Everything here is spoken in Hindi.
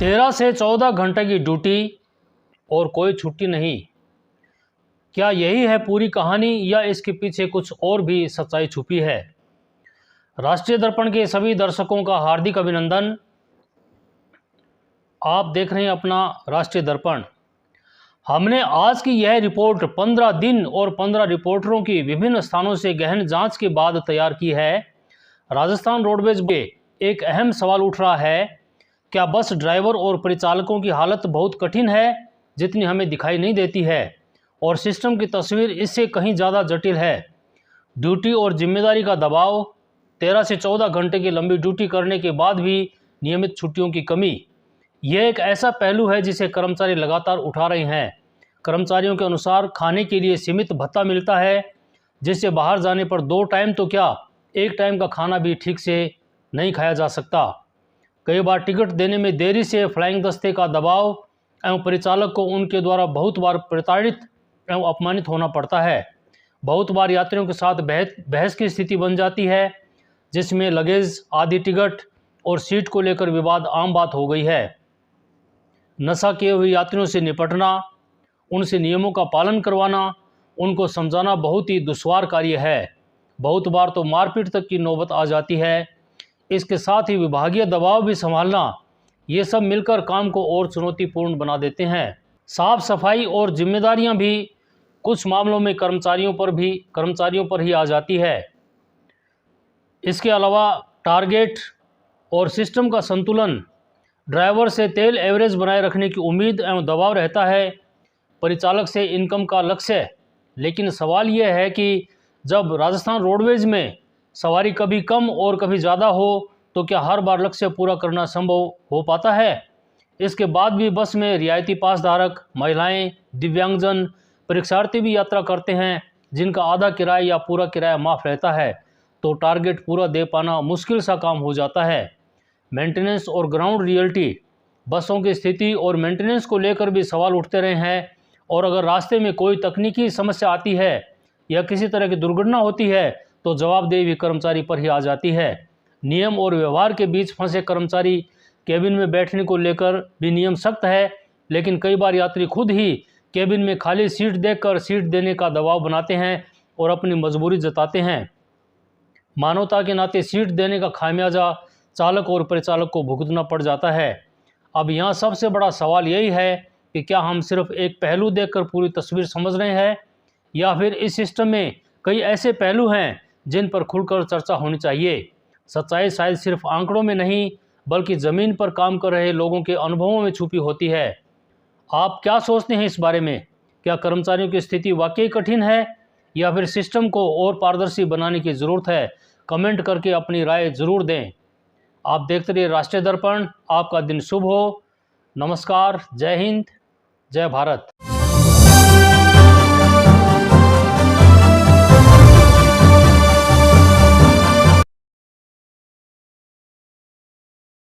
13 से 14 घंटे की ड्यूटी और कोई छुट्टी नहीं। क्या यही है पूरी कहानी या इसके पीछे कुछ और भी सच्चाई छुपी है? राष्ट्रीय दर्पण के सभी दर्शकों का हार्दिक अभिनंदन। आप देख रहे हैं अपना राष्ट्रीय दर्पण। हमने आज की यह रिपोर्ट 15 दिन और 15 रिपोर्टरों की विभिन्न स्थानों से गहन जांच के बाद तैयार की है। राजस्थान रोडवेज में एक अहम सवाल उठ रहा है, क्या बस ड्राइवर और परिचालकों की हालत बहुत कठिन है जितनी हमें दिखाई नहीं देती है, और सिस्टम की तस्वीर इससे कहीं ज़्यादा जटिल है। ड्यूटी और जिम्मेदारी का दबाव, 13 से 14 घंटे की लंबी ड्यूटी करने के बाद भी नियमित छुट्टियों की कमी, यह एक ऐसा पहलू है जिसे कर्मचारी लगातार उठा रहे हैं। कर्मचारियों के अनुसार खाने के लिए सीमित भत्ता मिलता है, जिससे बाहर जाने पर 2 टाइम तो क्या, 1 टाइम का खाना भी ठीक से नहीं खाया जा सकता। कई बार टिकट देने में देरी से फ्लाइंग दस्ते का दबाव एवं परिचालक को उनके द्वारा बहुत बार प्रताड़ित एवं अपमानित होना पड़ता है। बहुत बार यात्रियों के साथ बहस की स्थिति बन जाती है, जिसमें लगेज, आधी टिकट और सीट को लेकर विवाद आम बात हो गई है। नशा किए हुए यात्रियों से निपटना, उनसे नियमों का पालन करवाना, उनको समझाना बहुत ही दुश्वार कार्य है। बहुत बार तो मारपीट तक की नौबत आ जाती है। इसके साथ ही विभागीय दबाव भी संभालना, ये सब मिलकर काम को और चुनौतीपूर्ण बना देते हैं। साफ सफाई और जिम्मेदारियां भी कुछ मामलों में कर्मचारियों पर ही आ जाती है। इसके अलावा टारगेट और सिस्टम का संतुलन, ड्राइवर से तेल एवरेज बनाए रखने की उम्मीद एवं दबाव रहता है, परिचालक से इनकम का लक्ष्य। लेकिन सवाल यह है कि जब राजस्थान रोडवेज में सवारी कभी कम और कभी ज़्यादा हो तो क्या हर बार लक्ष्य पूरा करना संभव हो पाता है? इसके बाद भी बस में रियायती पास धारक, महिलाएं, दिव्यांगजन, परीक्षार्थी भी यात्रा करते हैं, जिनका आधा किराया या पूरा किराया माफ़ रहता है, तो टारगेट पूरा दे पाना मुश्किल सा काम हो जाता है। मेंटेनेंस और ग्राउंड रियलिटी, बसों की स्थिति और मेंटेनेंस को लेकर भी सवाल उठते रहे हैं, और अगर रास्ते में कोई तकनीकी समस्या आती है या किसी तरह की दुर्घटना होती है तो जवाबदेही भी कर्मचारी पर ही आ जाती है। नियम और व्यवहार के बीच फंसे कर्मचारी, केबिन में बैठने को लेकर भी नियम सख्त है, लेकिन कई बार यात्री खुद ही केबिन में खाली सीट देखकर सीट देने का दबाव बनाते हैं और अपनी मजबूरी जताते हैं। मानवता के नाते सीट देने का खामियाजा चालक और परिचालक को भुगतना पड़ जाता है। अब यहाँ सबसे बड़ा सवाल यही है कि क्या हम सिर्फ एक पहलू देखकर पूरी तस्वीर समझ रहे हैं, या फिर इस सिस्टम में कई ऐसे पहलू हैं जिन पर खुलकर चर्चा होनी चाहिए। सच्चाई शायद सिर्फ आंकड़ों में नहीं, बल्कि ज़मीन पर काम कर रहे लोगों के अनुभवों में छुपी होती है। आप क्या सोचते हैं इस बारे में? क्या कर्मचारियों की स्थिति वाकई कठिन है, या फिर सिस्टम को और पारदर्शी बनाने की ज़रूरत है? कमेंट करके अपनी राय ज़रूर दें। आप देखते रहिए राष्ट्रीय दर्पण। आपका दिन शुभ हो। नमस्कार, जय हिंद, जय भारत।